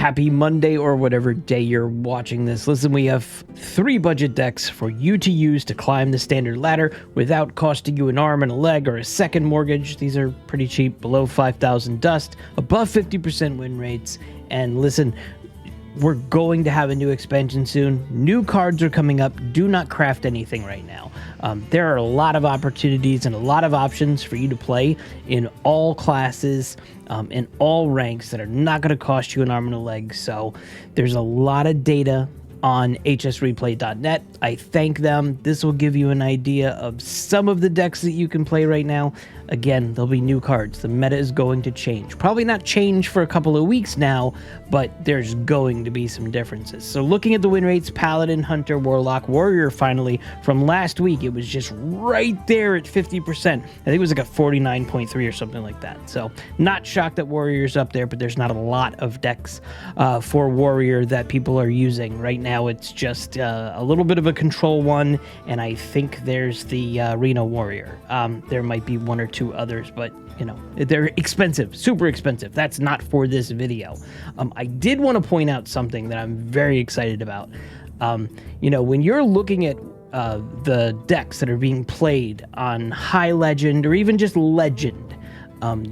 Happy Monday or whatever day you're watching this. Listen, we have 3 budget decks for you to use to climb the standard ladder without costing you an arm and a leg or a second mortgage. These are pretty cheap, below 5,000 dust, above 50% win rates. And listen, we're going to have a new expansion soon. New cards are coming up. Do not craft anything right now. There are a lot of opportunities and a lot of options for you to play in all classes, in all ranks that are not going to cost you an arm and a leg. So there's a lot of data on hsreplay.net. I thank them. This will give you an idea of some of the decks that you can play right now. Again, there'll be new cards. The meta is going to change. Probably not change for a couple of weeks now, but there's going to be some differences. So looking at the win rates, Paladin, Hunter, Warlock, Warrior finally, from last week, it was just right there at 50%. I think it was like a 49.3 or something like that. So not shocked that Warrior's up there, but there's not a lot of decks for Warrior that people are using. Right now, it's just a little bit of a control one, and I think there's the Reno Warrior. There might be 1 or 2 others, but you know, they're expensive, super expensive. That's not for this video. I did want to point out something that I'm very excited about. You know, when you're looking at the decks that are being played on High Legend or even just Legend,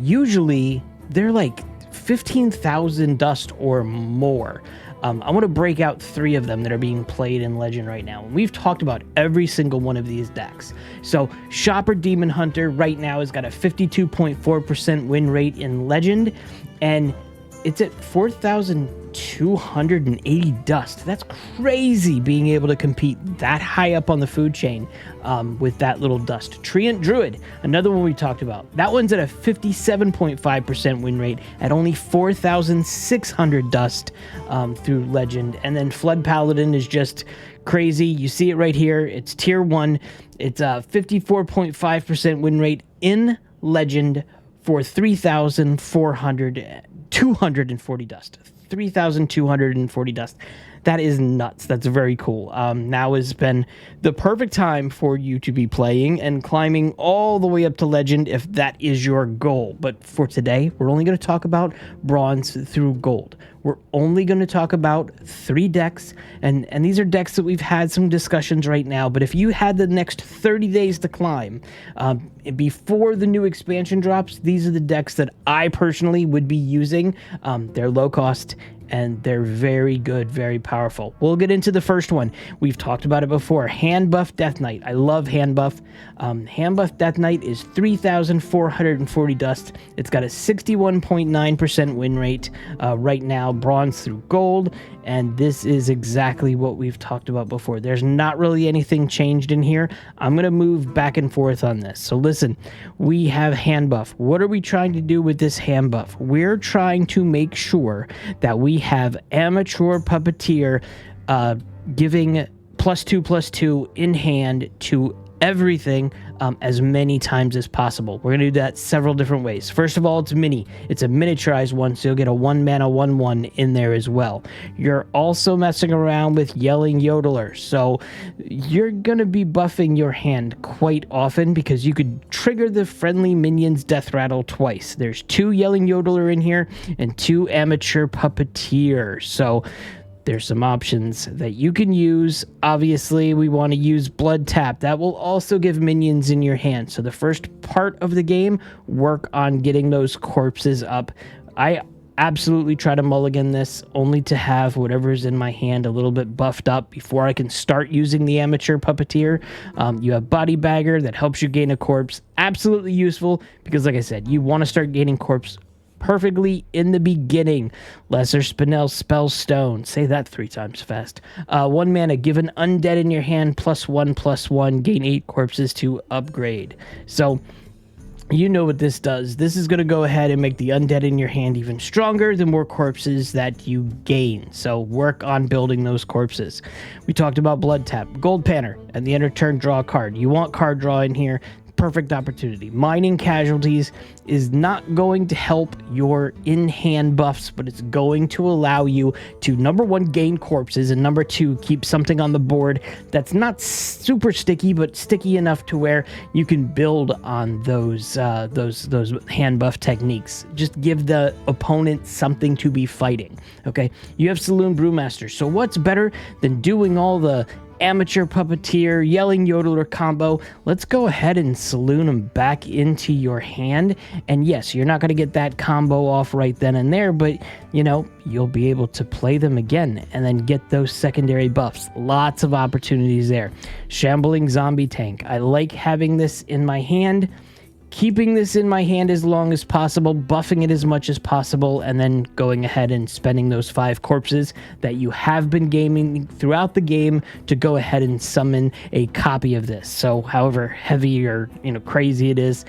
usually they're like 15,000 dust or more. I want to break out 3 of them that are being played in Legend right now. We've talked about every single one of these decks. So Shopper Demon Hunter right now has got a 52.4% win rate in Legend, and it's at 4,280 dust. That's crazy being able to compete that high up on the food chain with that little dust. Treant Druid, another one we talked about. That one's at a 57.5% win rate at only 4,600 dust through Legend. And then Flood Paladin is just crazy. You see it right here. It's tier 1. It's a 54.5% win rate in Legend for 3,240 dust. 3,240 dust. That is nuts. That's very cool. Now has been the perfect time for you to be playing and climbing all the way up to Legend if that is your goal. But for today, we're only going to talk about Bronze through Gold. We're only going to talk about 3 decks, and these are decks that we've had some discussions right now, but if you had the next 30 days to climb before the new expansion drops, these are the decks that I personally would be using. They're low cost, and they're very good, very powerful. We'll get into the first one. We've talked about it before. Handbuff Death Knight. I love Handbuff. Handbuff Death Knight is 3,440 dust. It's got a 61.9% win rate right now, Bronze through Gold, and this is exactly what we've talked about before. There's not really anything changed in here. I'm going to move back and forth on this. So listen, we have Handbuff. What are we trying to do with this Handbuff? We're trying to make sure that we have Amateur Puppeteer giving +2/+2 in hand to everything as many times as possible. We're going to do that several different ways. First of all, it's mini. It's a miniaturized one, so you'll get a 1-mana 1/1 in there as well. You're also messing around with Yelling Yodeler, so you're going to be buffing your hand quite often because you could trigger the friendly minion's death rattle twice. There's 2 Yelling Yodeler in here and 2 Amateur Puppeteer, so there's some options that you can use. Obviously, we want to use Blood Tap. That will also give minions in your hand. So the first part of the game, work on getting those corpses up. I absolutely try to mulligan this only to have whatever's in my hand a little bit buffed up before I can start using the Amateur Puppeteer. You have Body Bagger that helps you gain a corpse. Absolutely useful because, like I said, you want to start gaining corpse perfectly in the beginning. Lesser Spinel Spellstone. Say that 3 times fast. 1 mana, give an undead in your hand +1/+1, gain 8 corpses to upgrade. So you know what this does. This is going to go ahead and make the undead in your hand even stronger the more corpses that you gain. So work on building those corpses. We talked about Blood Tap. Gold Panner. At the end of turn, draw a card. You want card draw in here. perfect opportunity. Mining casualties is not going to help your in-hand buffs, but it's going to allow you to, number one, gain corpses, and number two, keep something on the board that's not super sticky, but sticky enough to where you can build on those hand buff techniques. Just give the opponent something to be fighting. Okay, you have Saloon Brewmaster, so what's better than doing all the amateur puppeteer, yelling yodeler combo? Let's go ahead and saloon them back into your hand. And yes, you're not going to get that combo off right then and there, but you know, you'll be able to play them again and then get those secondary buffs. Lots of opportunities there. Shambling Zombie Tank. I like having this in my hand, keeping this in my hand as long as possible, buffing it as much as possible, and then going ahead and spending those 5 corpses that you have been gaming throughout the game to go ahead and summon a copy of this. So however heavy or crazy it is,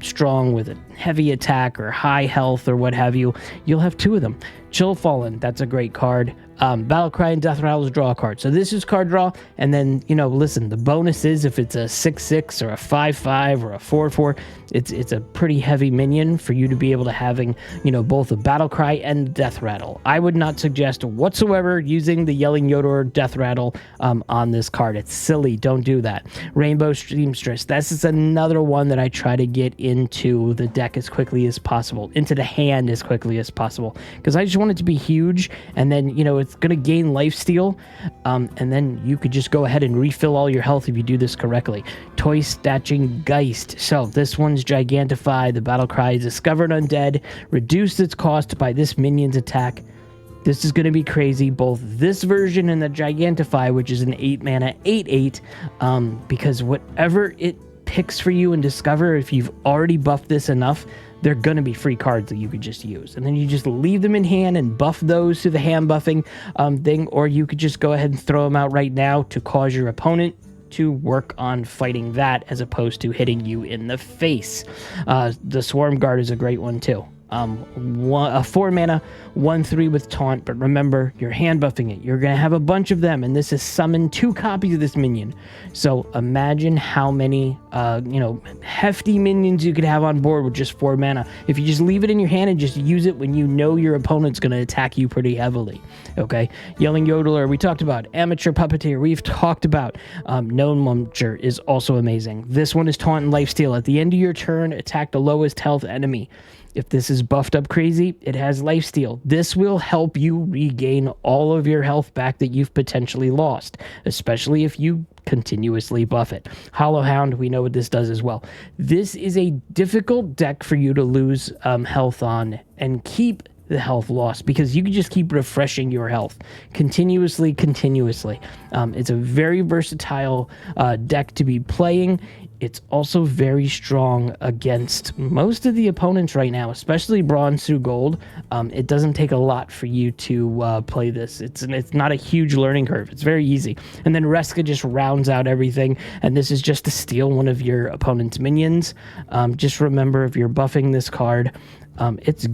strong with a heavy attack or high health or what have you, you'll have 2 of them. Chill Fallen, that's a great card. Battlecry and Death Rattles draw a card. So this is card draw, and then, listen, the bonus is if it's a 6/6 or a 5/5 or a 4/4, it's a pretty heavy minion for you to be able to having, both a Battlecry and Death Rattle. I would not suggest whatsoever using the Yelling Yodeler Death Rattle on this card. It's silly. Don't do that. Rainbow Seamstress. This is another one that I try to get into the deck as quickly as possible, into the hand as quickly as possible, because I just want it to be huge, and then, it's going to gain lifesteal, and then you could just go ahead and refill all your health if you do this correctly. Toy Statching Geist. So this one's Gigantify. The battle cry is Discovered Undead. Reduce its cost by this minion's attack. This is going to be crazy, both this version and the Gigantify, which is an 8 mana 8/8, because whatever it picks for you and Discover, if you've already buffed this enough, they're going to be free cards that you could just use. And then you just leave them in hand and buff those to the hand buffing thing, or you could just go ahead and throw them out right now to cause your opponent to work on fighting that as opposed to hitting you in the face. The Swarm Guard is a great one too. A 4 mana 1/3 with taunt, but remember, you're hand buffing it. You're going to have a bunch of them, and this is summon 2 copies of this minion. So imagine how many hefty minions you could have on board with just 4 mana if you just leave it in your hand and just use it when you know your opponent's going to attack you pretty heavily. Okay, Yelling Yodeler, we talked about. Amateur Puppeteer, we've talked about. Known Muncher is also amazing. This one is taunt and lifesteal. At the end of your turn, attack the lowest health enemy. If this is buffed up crazy, it has lifesteal. This will help you regain all of your health back that you've potentially lost, especially if you continuously buff it. Hollow Hound, we know what this does as well. This is a difficult deck for you to lose health on and keep the health loss, because you can just keep refreshing your health continuously. It's a very versatile deck to be playing. It's also very strong against most of the opponents right now, especially bronze through gold. It doesn't take a lot for you to play this. It's not a huge learning curve. It's very easy. And then Reska just rounds out everything, and this is just to steal one of your opponent's minions. Just remember, if you're buffing this card, it's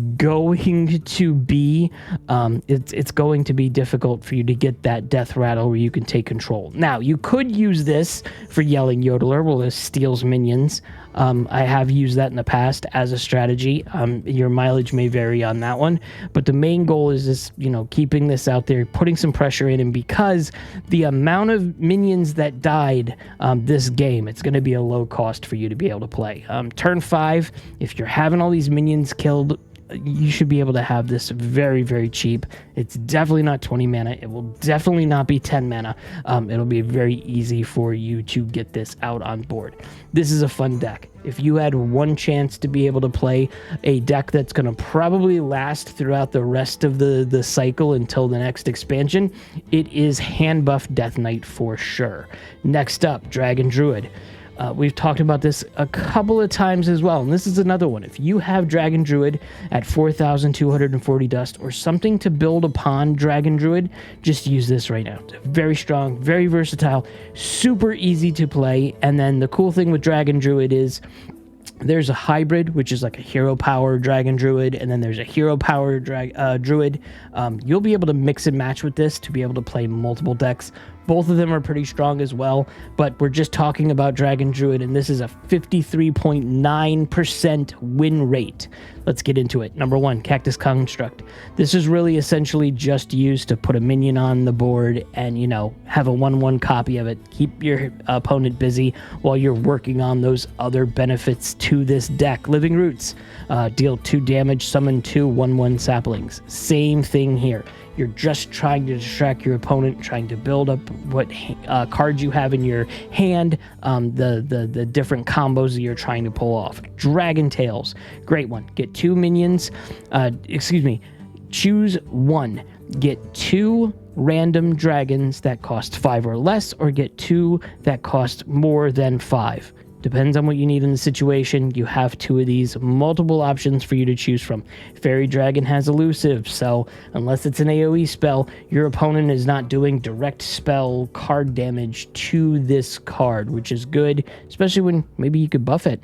going to be difficult for you to get that Death Rattle where you can take control. Now, you could use this for Yelling Yodeler, well, this steals minions. I have used that in the past as a strategy. Your mileage may vary on that one, but the main goal is this, keeping this out there, putting some pressure in, and because the amount of minions that died this game, it's going to be a low cost for you to be able to play. Turn 5, if you're having all these minions killed, you should be able to have this very, very cheap. It's definitely not 20 mana. It will definitely not be 10 mana. It'll be very easy for you to get this out on board. This is a fun deck. If you had one chance to be able to play a deck that's going to probably last throughout the rest of the cycle until the next expansion, it is Handbuff Death Knight for sure. Next up, Dragon Druid. We've talked about this a couple of times as well, and this is another one. If you have Dragon Druid at 4,240 dust or something to build upon Dragon Druid, just use this right now. It's very strong, very versatile, super easy to play, and then the cool thing with Dragon Druid is There's a hybrid, which is like a hero power dragon druid, and then there's a hero power druid. You'll be able to mix and match with this to be able to play multiple decks. Both of them are pretty strong as well, but we're just talking about dragon druid, and this is a 53.9% win rate. Let's get into it. Number one, Cactus Construct. This is really essentially just used to put a minion on the board and, you know, have a 1/1 copy of it. Keep your opponent busy while you're working on those other benefits to this deck. Living Roots. Deal 2 damage, summon 2 1/1 saplings. Same thing here. You're just trying to distract your opponent, trying to build up what cards you have in your hand, the different combos that you're trying to pull off. Dragon Tails, great one. Get 2 minions, choose 1. Get 2 random dragons that cost 5 or less, or get 2 that cost more than 5. Depends on what you need in the situation. You have 2 of these, multiple options for you to choose from. Fairy Dragon has elusive, so unless it's an AoE spell, your opponent is not doing direct spell card damage to this card, which is good, especially when maybe you could buff it.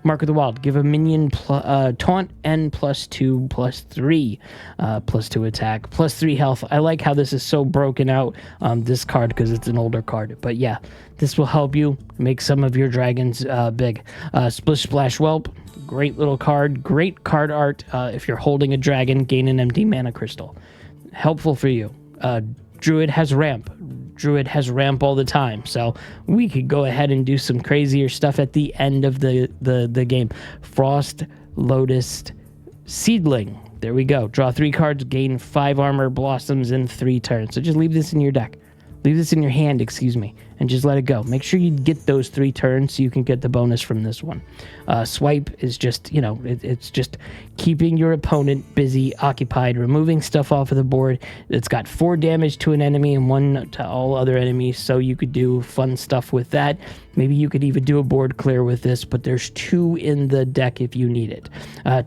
Mark of the Wild, give a minion taunt and +2/+3, +2 attack, +3 health. I like how this is so broken out, this card, because it's an older card. But yeah, this will help you make some of your dragons big. Splish Splash Whelp, great little card, great card art. If you're holding a dragon, gain an empty mana crystal. Helpful for you. Druid has ramp. Druid has ramp all the time, so we could go ahead and do some crazier stuff at the end of the game. Frost Lotus Seedling. There we go. Draw 3 cards, gain 5 armor, blossoms in 3 turns. So just leave this in your deck. Leave this in your hand, and just let it go. Make sure you get those 3 turns so you can get the bonus from this one. Swipe is just, you know, it's just keeping your opponent busy, occupied, removing stuff off of the board. It's got 4 damage to an enemy and 1 to all other enemies, so you could do fun stuff with that. Maybe you could even do a board clear with this, but there's 2 in the deck if you need it.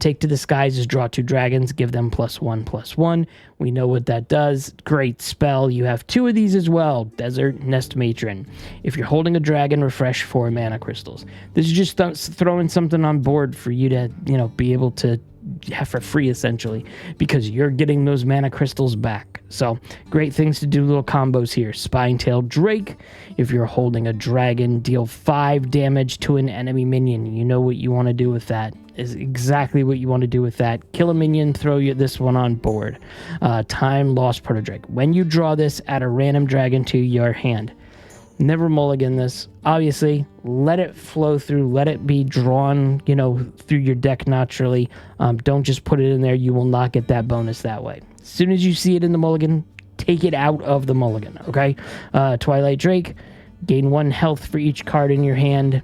Take to the Skies is draw 2 dragons, give them +1/+1. We know what that does. Great spell. You have 2 of these as well. Desert Nest Matron. If you're holding a dragon, refresh 4 mana crystals. This is just throwing something on board for you to, you know, be able to have for free, essentially, because you're getting those mana crystals back. So great things to do, little combos here. Spine-tailed Drake. If you're holding a dragon, deal 5 damage to an enemy minion. You know what you want to do with that. Is exactly what you want to do with that. Kill a minion, throw this one on board. Time Lost Proto-Drake. When you draw this, add a random dragon to your hand. Never mulligan this. Obviously, let it flow through. Let it be drawn, you know, through your deck naturally. Don't just put it in there. You will not get that bonus that way. As soon as you see it in the mulligan, take it out of the mulligan, okay? Twilight Drake. Gain 1 health for each card in your hand.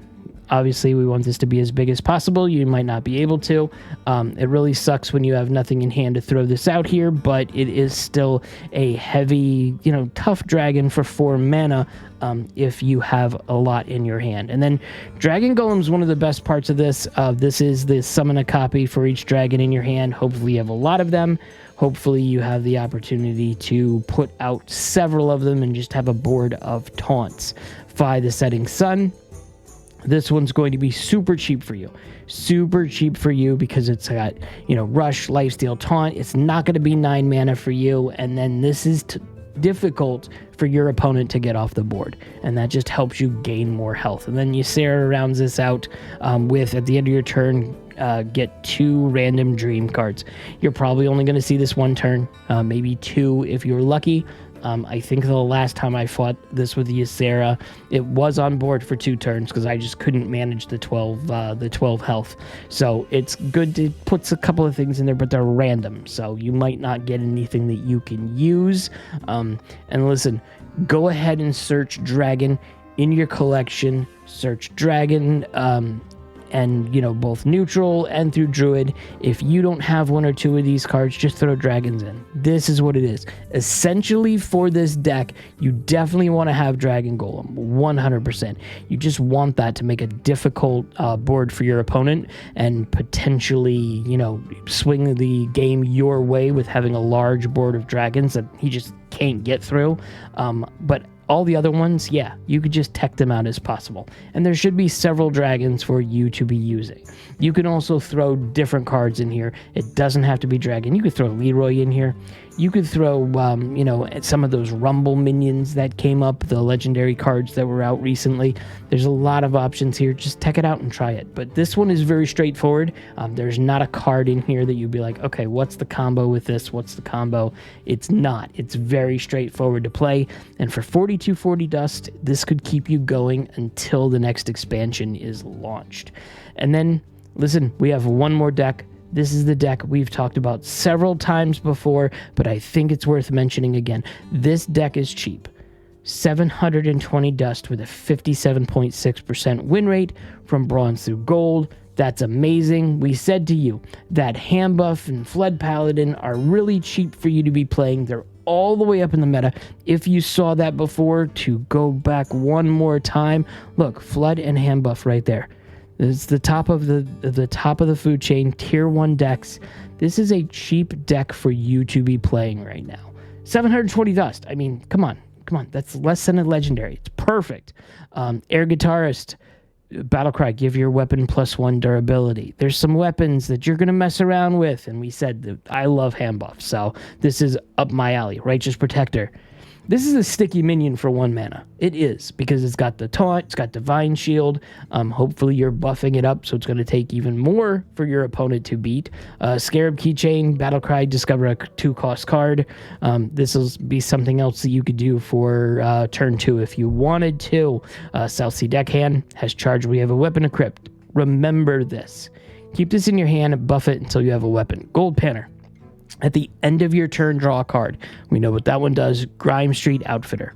Obviously, we want this to be as big as possible. You might not be able to. It really sucks when you have nothing in hand to throw this out here, but it is still a heavy, you know, tough dragon for 4 mana if you have a lot in your hand. And then Dragon Golem is one of the best parts of this. This is the summon a copy for each dragon in your hand. Hopefully you have a lot of them. Hopefully you have the opportunity to put out several of them and just have a board of taunts. Fi the Setting Sun. This one's going to be super cheap for you. Super cheap for you because it's got, you know, Rush, Lifesteal, Taunt. It's not going to be 9 mana for you. And then this is difficult for your opponent to get off the board. And that just helps you gain more health. And then Ysera rounds this out with, at the end of your turn, get 2 random dream cards. You're probably only going to see this 1 turn, maybe 2 if you're lucky. I think the last time I fought this with Ysera, it was on board for 2 turns because I just couldn't manage the 12 health. So it's good to put a couple of things in there, but they're random. So you might not get anything that you can use. And listen, go ahead and search Dragon in your collection. Search Dragon, and, you know, both neutral and through Druid. If you don't have 1 or 2 of these cards, just throw dragons in. This is what it is. Essentially, for this deck, you definitely want to have Dragon Golem, 100%. You just want that to make a difficult board for your opponent and potentially, you know, swing the game your way with having a large board of dragons that he just can't get through. But All the other ones, yeah, you could just tech them out as possible. And there should be several dragons for you to be using. You can also throw different cards in here. It doesn't have to be dragon. You could throw Leroy in here. You could throw, you know, some of those Rumble minions that came up, the legendary cards that were out recently. There's a lot of options here. Just tech it out and try it. But this one is very straightforward. There's not a card in here that you'd be like, okay, what's the combo with this? What's the combo? It's not. It's very straightforward to play. And for 4240 dust, this could keep you going until the next expansion is launched. And then, listen, we have one more deck. This is the deck we've talked about several times before, but I think it's worth mentioning again. This deck is cheap. 720 dust with a 57.6% win rate from bronze through gold. That's amazing. We said to you that Handbuff and Flood Paladin are really cheap for you to be playing. They're all the way up in the meta. If you saw that before, to go back one more time, look, Flood and Handbuff right there. It's the top of the food chain, tier 1 decks. This is a cheap deck for you to be playing right now. 720 dust. I mean, come on. That's less than a legendary. It's perfect. Air Guitarist, Battlecry, give your weapon +1 durability. There's some weapons that you're going to mess around with, and we said that I love Handbuff, so this is up my alley. Righteous Protector. This is a sticky minion for 1 mana. It is, because it's got the taunt, it's got Divine Shield. Hopefully you're buffing it up, so it's going to take even more for your opponent to beat. Scarab Keychain, Battlecry, discover a 2-cost card. This will be something else that you could do for turn 2 if you wanted to. South Sea Deckhand has charge. We have a weapon equipped. Remember this. Keep this in your hand and buff it until you have a weapon. Gold Panner. At the end of your turn, draw a card. We know what that one does. Grime Street Outfitter.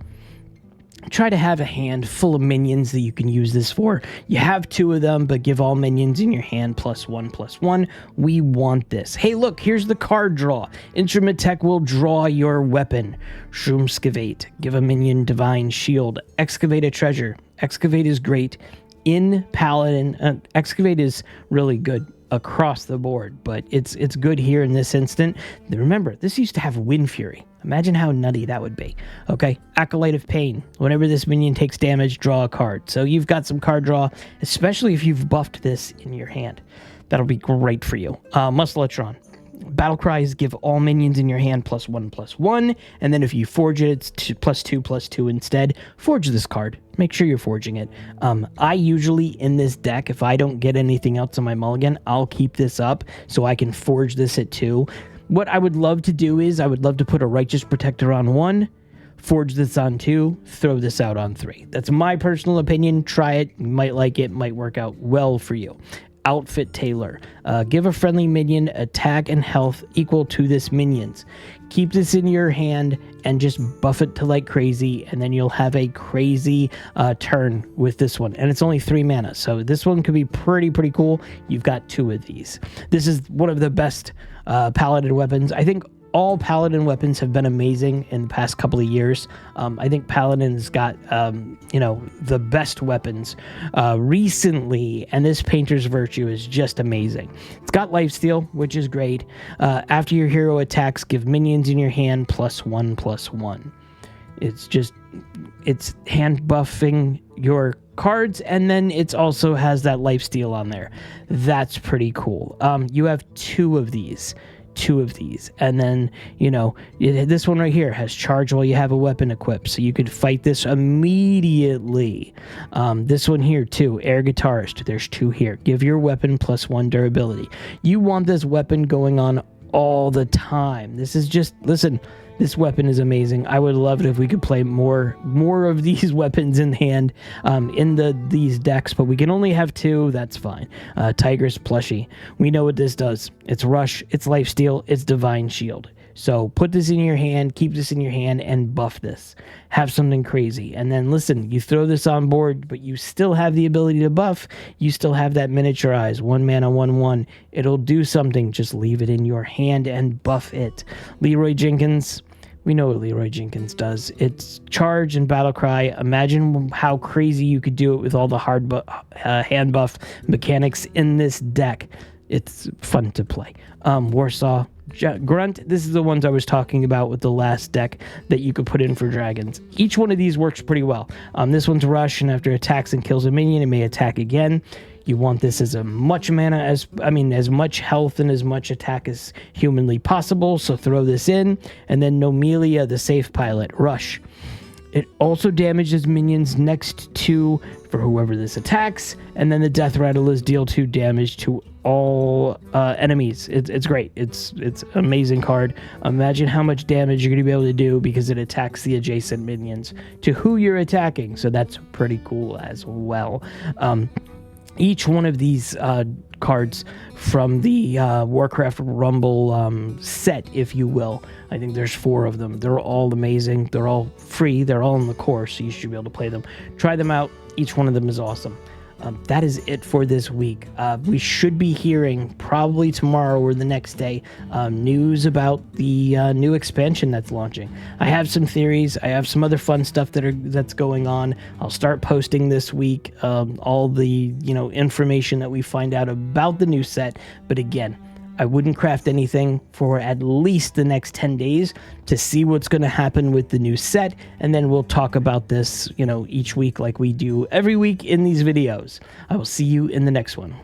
Try to have a hand full of minions that you can use this for. You have 2 of them, but give all minions in your hand +1/+1. We want this. Hey, look, here's the card draw. Instrument Tech will draw your weapon. Shroomskavate. Give a minion Divine Shield. Excavate a treasure. Excavate is great. In Paladin, Excavate is really good across the board, but it's good here in this instant. Remember, this used to have Wind Fury. Imagine how nutty that would be. Okay, Acolyte of Pain. Whenever this minion takes damage, draw a card. So you've got some card draw, especially if you've buffed this in your hand. That'll be great for you. Muscletron. Battle Cries, give all minions in your hand +1/+1, and then if you forge it, it's +2/+2 instead. Forge this card. Make sure you're forging it. I usually, in this deck, if I don't get anything else on my mulligan, I'll keep this up so I can forge this at 2. What I would love to do is, I would love to put a Righteous Protector on 1, forge this on 2, throw this out on 3. That's my personal opinion. Try it. You might like it. Might work out well for you. Outfit Tailor. Give a friendly minion attack and health equal to this minion's. Keep this in your hand and just buff it to like crazy, and then you'll have a crazy turn with this one. And it's only 3 mana, so this one could be pretty cool. You've got 2 of these. This is one of the best Paladin weapons. I think all Paladin weapons have been amazing in the past couple of years. I think Paladin's got, the best weapons recently, and this Painter's Virtue is just amazing. It's got Lifesteal, which is great. After your hero attacks, give minions in your hand +1/+1. It's hand buffing your cards, and then it also has that Lifesteal on there. That's pretty cool. You have 2 of these. And then this one right here has charge while you have a weapon equipped, so you could fight this immediately. This one here too, Air Guitarist, there's 2 here. Give your weapon +1 durability. You want this weapon going on all the time. This is just, listen, this weapon is amazing. I would love it if we could play more of these weapons in hand in these decks, but we can only have 2. That's fine. Tigress Plushie. We know what this does. It's Rush, it's Lifesteal, it's Divine Shield. So put this in your hand, keep this in your hand, and buff this. Have something crazy. And then listen, you throw this on board, but you still have the ability to buff. You still have that Miniaturize, 1 mana, 1/1. It'll do something. Just leave it in your hand and buff it. Leroy Jenkins. We know what Leroy Jenkins does. It's charge and battle cry. Imagine how crazy you could do it with all the hand buff mechanics in this deck. It's fun to play. Warsaw, Grunt, this is the ones I was talking about with the last deck that you could put in for dragons. Each one of these works pretty well. This one's Rush, and after attacks and kills a minion, it may attack again. You want this as much health and as much attack as humanly possible, so throw this in. And then Nomelia, the safe pilot, Rush. It also damages minions next to for whoever this attacks, and then the Death Rattle is deal 2 damage to all enemies. It's great. It's an amazing card. Imagine how much damage you're going to be able to do because it attacks the adjacent minions to who you're attacking, so that's pretty cool as well. Each one of these cards from the Warcraft Rumble set, if you will. I think there's 4 of them. They're all amazing. They're all free. They're all in the core, so you should be able to play them. Try them out. Each one of them is awesome. That is it for this week. We should be hearing probably tomorrow or the next day news about the new expansion that's launching. I have some theories. I have some other fun stuff that's going on. I'll start posting this week all the information that we find out about the new set. But again, I wouldn't craft anything for at least the next 10 days to see what's going to happen with the new set, and then we'll talk about this, each week like we do every week in these videos. I will see you in the next one.